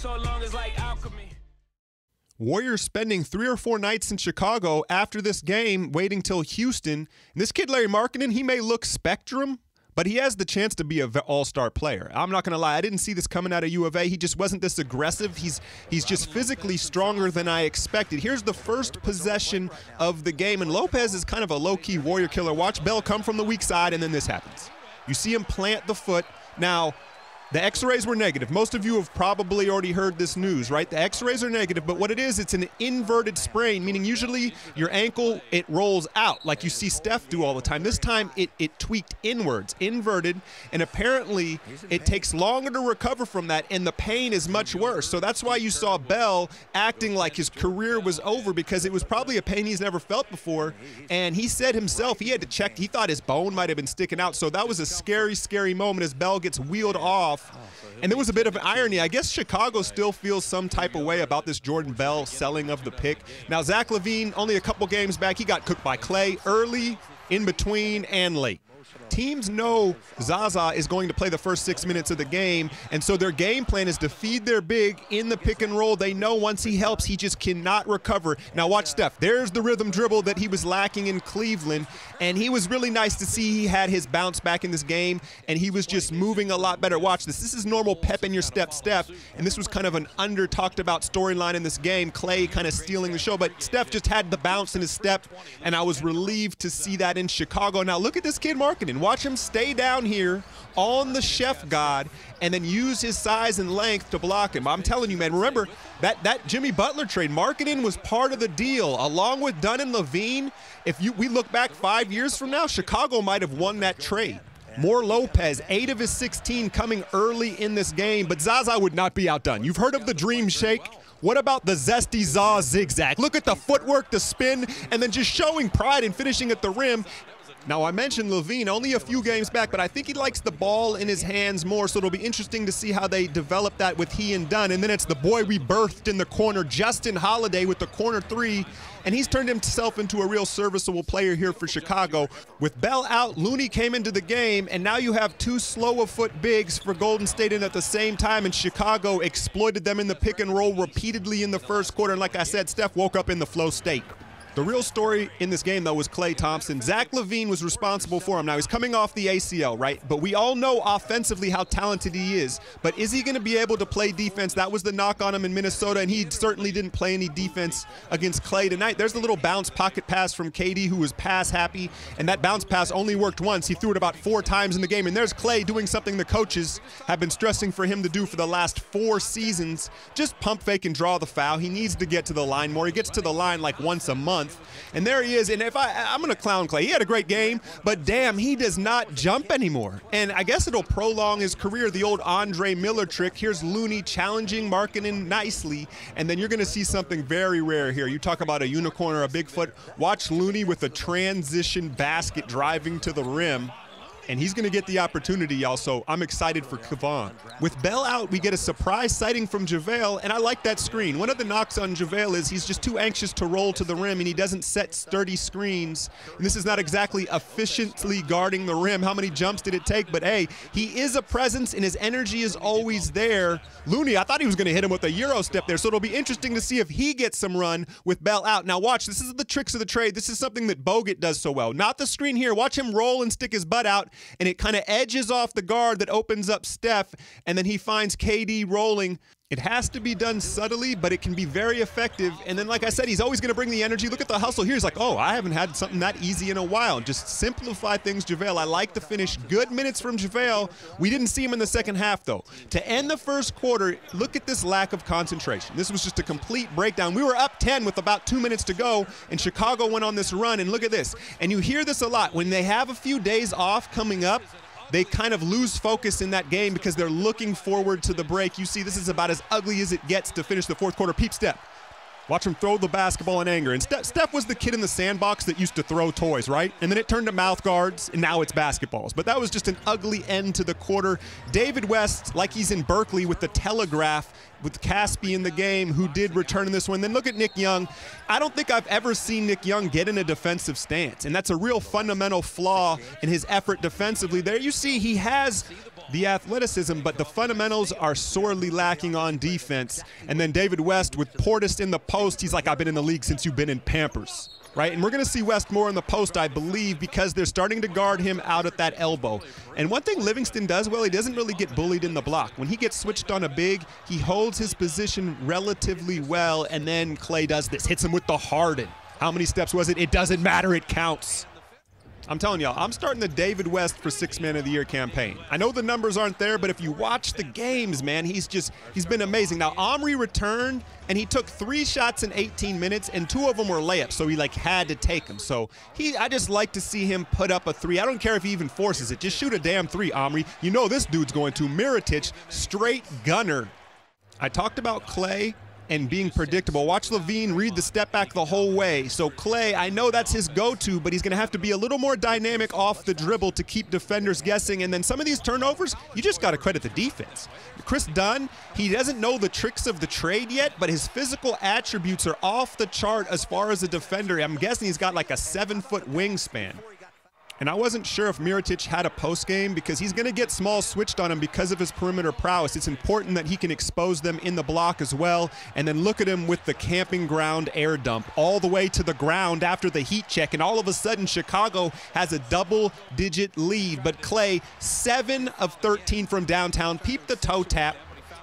so long is like alchemy. Warriors spending 3 or 4 nights in Chicago after this game, waiting till Houston. And this kid, Larry Markkinen, he may look spectrum, but he has the chance to be an all-star player. I'm not going to lie. I didn't see this coming out of U of A. He just wasn't this aggressive. He's just physically stronger than I expected. Here's the first possession of the game, and Lopez is kind of a low-key Warrior killer. Watch Bell come from the weak side, and then this happens. You see him plant the foot. Now, the x-rays were negative. Most of you have probably already heard this news, right? The x-rays are negative, but what it is, it's an inverted sprain, meaning usually your ankle, it rolls out like you see Steph do all the time. This time it tweaked inwards, inverted, and apparently it takes longer to recover from that, and the pain is much worse. So that's why you saw Bell acting like his career was over, because it was probably a pain he's never felt before. And he said himself he had to check. He thought his bone might have been sticking out. So that was a scary, scary moment as Bell gets wheeled off. And there was a bit of an irony. I guess Chicago still feels some type of way about this Jordan Bell selling of the pick. Now, Zach LaVine, only a couple games back, he got cooked by Clay early, in between, and late. Teams know Zaza is going to play the first 6 minutes of the game, and so their game plan is to feed their big in the pick and roll. They know once he helps, he just cannot recover. Now watch Steph. There's the rhythm dribble that he was lacking in Cleveland, and he was really nice to see he had his bounce back in this game, and he was just moving a lot better. Watch this. This is normal pep in your step, Steph, and this was kind of an under-talked-about storyline in this game. Clay kind of stealing the show, but Steph just had the bounce in his step, and I was relieved to see that in Chicago. Now look at this kid Markkinen. Watch him stay down here on the chef god and then use his size and length to block him. I'm telling you, man, remember that Jimmy Butler trade, Markkinen was part of the deal, along with Dunn and LaVine. We look back 5 years from now, Chicago might have won that trade. More Lopez, 8 of his 16 coming early in this game, but Zaza would not be outdone. You've heard of the dream shake? What about the zesty Zaza zigzag? Look at the footwork, the spin, and then just showing pride and finishing at the rim. Now, I mentioned LaVine only a few games back, but I think he likes the ball in his hands more, so it'll be interesting to see how they develop that with he and Dunn. And then it's the boy we birthed in the corner, Justin Holiday, with the corner three, and he's turned himself into a real serviceable player here for Chicago. With Bell out, Looney came into the game, and now you have 2 slow-of-foot bigs for Golden State in at the same time, and Chicago exploited them in the pick and roll repeatedly in the first quarter. And like I said, Steph woke up in the flow state. The real story in this game, though, was Klay Thompson. Zach LaVine was responsible for him. Now, he's coming off the ACL, right? But we all know offensively how talented he is. But is he going to be able to play defense? That was the knock on him in Minnesota, and he certainly didn't play any defense against Klay tonight. There's the little bounce pocket pass from KD, who was pass happy, and that bounce pass only worked once. He threw it about 4 times in the game, and there's Klay doing something the coaches have been stressing for him to do for the last 4 seasons. Just pump fake and draw the foul. He needs to get to the line more. He gets to the line like once a month. And there he is, and I'm going to clown Klay. He had a great game, but damn, he does not jump anymore. And I guess it'll prolong his career, the old Andre Miller trick. Here's Looney challenging Markkinen nicely, and then you're going to see something very rare here. You talk about a unicorn or a Bigfoot. Watch Looney with a transition basket driving to the rim. And he's going to get the opportunity, y'all, so I'm excited for Kevon. With Bell out, we get a surprise sighting from JaVale, and I like that screen. One of the knocks on JaVale is he's just too anxious to roll to the rim, and he doesn't set sturdy screens. And this is not exactly efficiently guarding the rim. How many jumps did it take? But, hey, he is a presence, and his energy is always there. Looney, I thought he was going to hit him with a Euro step there, so it'll be interesting to see if he gets some run with Bell out. Now, watch. This is the tricks of the trade. This is something that Bogut does so well. Not the screen here. Watch him roll and stick his butt out, and it kind of edges off the guard that opens up Steph, and then he finds KD rolling. It has to be done subtly, but it can be very effective. And then, like I said, he's always going to bring the energy. Look at the hustle here. He's like, oh, I haven't had something that easy in a while. Just simplify things, JaVale. I like the finish. Good minutes from JaVale. We didn't see him in the second half, though. To end the first quarter, look at this lack of concentration. This was just a complete breakdown. We were up 10 with about 2 minutes to go, and Chicago went on this run. And look at this. And you hear this a lot. When they have a few days off coming up, they kind of lose focus in that game because they're looking forward to the break. You see, this is about as ugly as it gets to finish the fourth quarter. Peep step. Watch him throw the basketball in anger. And Steph was the kid in the sandbox that used to throw toys, right? And then it turned to mouth guards, and now it's basketballs. But that was just an ugly end to the quarter. David West, like he's in Berkeley with the Telegraph, with Caspi in the game, who did return in this one. Then look at Nick Young. I don't think I've ever seen Nick Young get in a defensive stance, and that's a real fundamental flaw in his effort defensively. There you see he has the athleticism, but the fundamentals are sorely lacking on defense. And then David West with Portis in the post, he's like, I've been in the league since you've been in Pampers. Right? And we're going to see West more in the post, I believe, because they're starting to guard him out at that elbow. And one thing Livingston does well, he doesn't really get bullied in the block. When he gets switched on a big, he holds his position relatively well, and then Clay does this, hits him with the Harden. How many steps was it? It doesn't matter, it counts. I'm telling y'all, I'm starting the David West for Sixth Man of the Year campaign. I know the numbers aren't there, but if you watch the games, man, he's been amazing. Now, Omri returned, and he took 3 shots in 18 minutes, and 2 of them were layups, so he had to take them. So I just like to see him put up a 3. I don't care if he even forces it. Just shoot a damn 3, Omri. You know this dude's going to. Mirotic, straight gunner. I talked about Clay and being predictable. Watch Levine read the step back the whole way. So Clay, I know that's his go-to, but he's going to have to be a little more dynamic off the dribble to keep defenders guessing. And then some of these turnovers, you just got to credit the defense. Chris Dunn, he doesn't know the tricks of the trade yet, but his physical attributes are off the chart as far as a defender. I'm guessing he's got like a 7-foot wingspan. And I wasn't sure if Mirotic had a post game because he's going to get small switched on him because of his perimeter prowess. It's important that he can expose them in the block as well. And then look at him with the camping ground air dump all the way to the ground after the heat check. And all of a sudden, Chicago has a double-digit lead. But Clay, 7 of 13 from downtown. Peep the toe tap.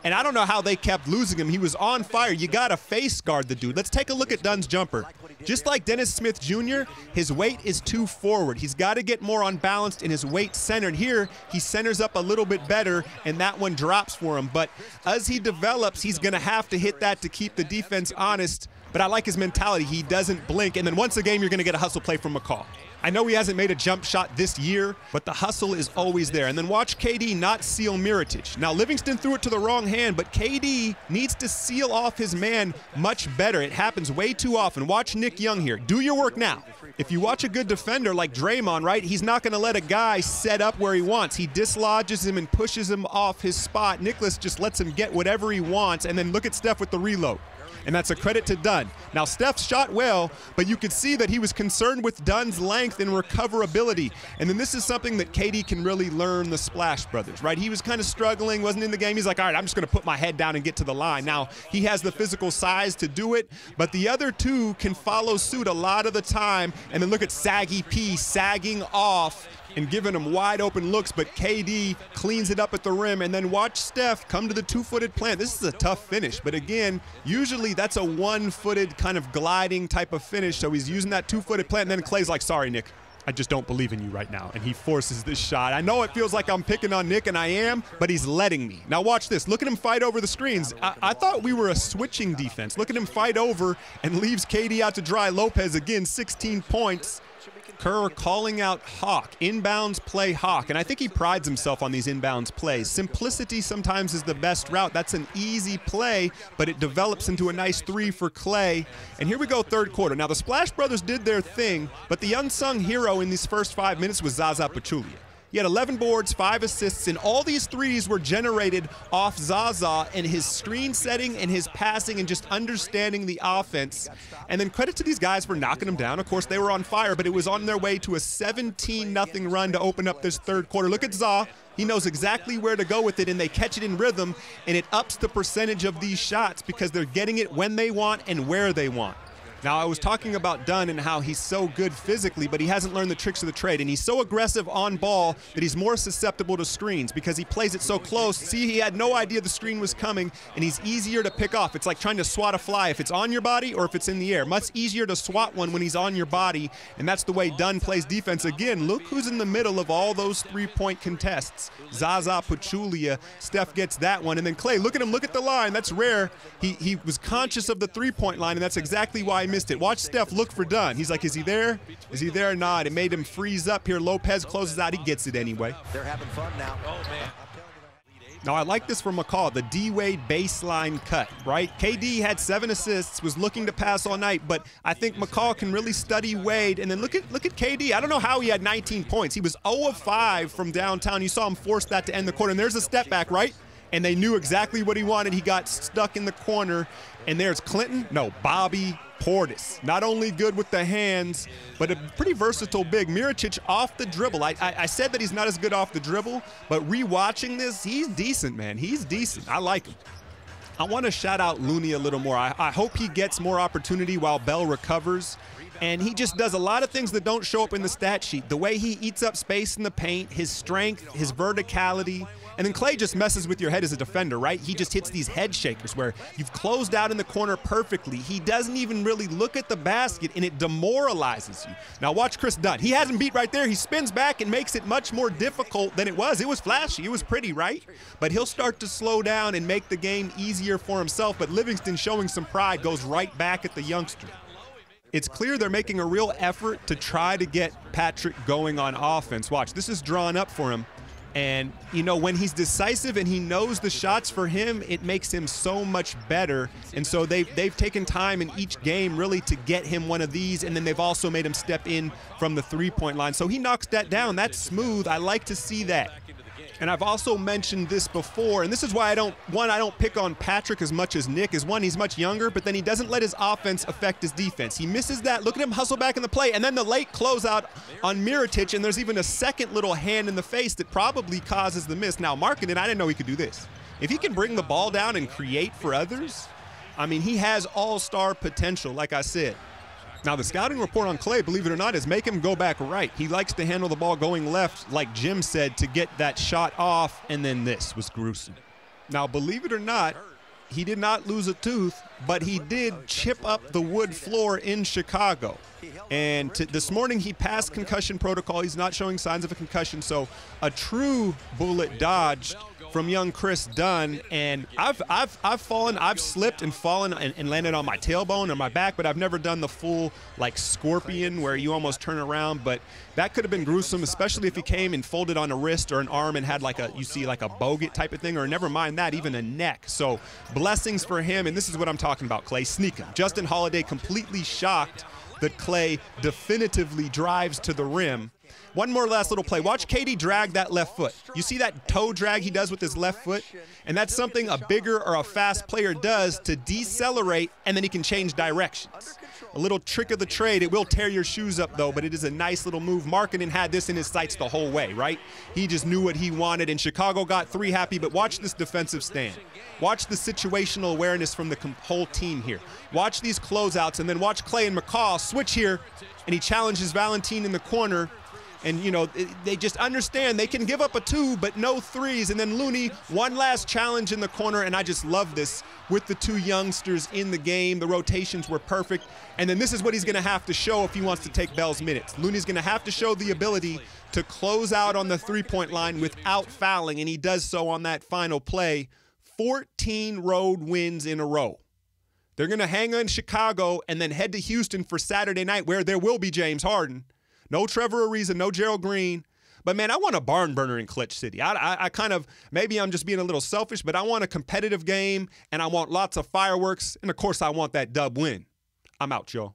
And I don't know how they kept losing him. He was on fire. You got to face guard the dude. Let's take a look at Dunn's jumper. Just like Dennis Smith Jr., his weight is too forward. He's got to get more unbalanced in his weight centered. Here, he centers up a little bit better, and that one drops for him. But as he develops, he's going to have to hit that to keep the defense honest. But I like his mentality. He doesn't blink. And then once a game, you're going to get a hustle play from McCall. I know he hasn't made a jump shot this year, but the hustle is always there. And then watch KD not seal Mirotic. Now, Livingston threw it to the wrong hand, but KD needs to seal off his man much better. It happens way too often. Watch Nick Young here. Do your work now. If you watch a good defender like Draymond, right, he's not going to let a guy set up where he wants. He dislodges him and pushes him off his spot. Nicholas just lets him get whatever he wants. And then look at Steph with the reload. And that's a credit to Dunn. Now, Steph shot well, but you could see that he was concerned with Dunn's length and recoverability. And then this is something that KD can really learn the Splash Brothers, right? He was kind of struggling, wasn't in the game. He's like, all right, I'm just going to put my head down and get to the line. Now, he has the physical size to do it, but the other two can follow suit a lot of the time. And then look at Saggy P sagging off and giving him wide open looks, but KD cleans it up at the rim. And then watch Steph come to the 2-footed plant. This is a tough finish, but again, usually that's a 1-footed kind of gliding type of finish. So he's using that 2-footed plant, and then Clay's like, sorry, Nick, I just don't believe in you right now. And he forces this shot. I know it feels like I'm picking on Nick, and I am, but he's letting me. Now watch this. Look at him fight over the screens. I thought we were a switching defense. Look at him fight over and leaves KD out to dry. Lopez, again, 16 points. Kerr calling out Hawk, inbounds play Hawk, and I think he prides himself on these inbounds plays. Simplicity sometimes is the best route. That's an easy play, but it develops into a nice 3 for Clay. And here we go, third quarter. Now, the Splash Brothers did their thing, but the unsung hero in these first 5 minutes was Zaza Pachulia. He had 11 boards, 5 assists, and all these threes were generated off Zaza and his screen setting and his passing and just understanding the offense. And then credit to these guys for knocking them down. Of course, they were on fire, but it was on their way to a 17-0 run to open up this third quarter. Look at Za. He knows exactly where to go with it, and they catch it in rhythm, and it ups the percentage of these shots because they're getting it when they want and where they want. Now, I was talking about Dunn and how he's so good physically, but he hasn't learned the tricks of the trade. And he's so aggressive on ball that he's more susceptible to screens because he plays it so close. See, he had no idea the screen was coming, and he's easier to pick off. It's like trying to swat a fly if it's on your body or if it's in the air. Much easier to swat one when he's on your body, and that's the way Dunn plays defense. Again, look who's in the middle of all those three-point contests. Zaza Pachulia. Steph gets that one. And then Clay, look at him. Look at the line. That's rare. He was conscious of the three-point line, and that's exactly why he missed it. Watch Steph look for Dunn. He's like, is he there? Is he there or not? It made him freeze up here. Lopez closes out. He gets it anyway. They're having fun now. Oh, man. Now, I like this from McCall, the D-Wade baseline cut, right? KD had 7 assists, was looking to pass all night, but I think McCall can really study Wade. And then look at KD. I don't know how he had 19 points. He was 0 of 5 from downtown. You saw him force that to end the quarter. And there's a step back, right? And they knew exactly what he wanted. He got stuck in the corner. And there's Bobby Portis. Not only good with the hands, but a pretty versatile big. Mirotic off the dribble. I said that he's not as good off the dribble, but rewatching this, he's decent, man. He's decent. I like him. I want to shout out Looney a little more. I hope he gets more opportunity while Bell recovers. And he just does a lot of things that don't show up in the stat sheet. The way he eats up space in the paint, his strength, his verticality. And then Clay just messes with your head as a defender, right? He just hits these head shakers where you've closed out in the corner perfectly. He doesn't even really look at the basket, and it demoralizes you. Now watch Chris Dunn. He has him beat right there. He spins back and makes it much more difficult than it was. It was flashy. It was pretty, right? But he'll start to slow down and make the game easier for himself. But Livingston, showing some pride, goes right back at the youngster. It's clear they're making a real effort to try to get Patrick going on offense. Watch, this is drawn up for him. And, you know, when he's decisive and he knows the shots for him, it makes him so much better. And so they've taken time in each game really to get him one of these, and then they've also made him step in from the three-point line. So he knocks that down. That's smooth. I like to see that. And I've also mentioned this before, and this is why I don't pick on Patrick as much as Nick. Is one, he's much younger, but then he doesn't let his offense affect his defense. He misses that. Look at him hustle back in the play, and then the late closeout on Mirotic, and there's even a second little hand in the face that probably causes the miss. Now, Markkanen, I didn't know he could do this. If he can bring the ball down and create for others, I mean, he has all-star potential, like I said. Now, the scouting report on Clay, believe it or not, is make him go back right. He likes to handle the ball going left, like Jim said, to get that shot off, and then this was gruesome. Now, believe it or not, he did not lose a tooth, but he did chip up the wood floor in Chicago. And this morning, he passed concussion protocol. He's not showing signs of a concussion, so a true bullet dodged from young Chris Dunn. And I've fallen, I've slipped and fallen and landed on my tailbone or my back, but I've never done the full like scorpion where you almost turn around. But that could have been gruesome, especially if he came and folded on a wrist or an arm and had like a bogut type of thing, or never mind that, even a neck. So blessings for him. And this is what I'm talking about, Clay. Sneak him. Justin Holiday completely shocked that Clay definitively drives to the rim. One more last little play. Watch KD drag that left foot. You see that toe drag he does with his left foot? And that's something a bigger or a fast player does to decelerate, and then he can change directions. A little trick of the trade. It will tear your shoes up, though, but it is a nice little move. Markkanen had this in his sights the whole way, right? He just knew what he wanted, and Chicago got 3 happy, but watch this defensive stand. Watch the situational awareness from the whole team here. Watch these closeouts, and then watch Clay and McCall switch here, and he challenges Valentine in the corner. And, you know, they just understand they can give up a 2, but no 3s. And then Looney, one last challenge in the corner, and I just love this with the 2 youngsters in the game. The rotations were perfect. And then this is what he's going to have to show if he wants to take Bell's minutes. Looney's going to have to show the ability to close out on the three-point line without fouling, and he does so on that final play. 14 road wins in a row. They're going to hang on Chicago and then head to Houston for Saturday night, where there will be James Harden. No Trevor Ariza, no Gerald Green. But, man, I want a barn burner in Clutch City. I kind of, maybe I'm just being a little selfish, but I want a competitive game, and I want lots of fireworks, and, of course, I want that dub win. I'm out, y'all.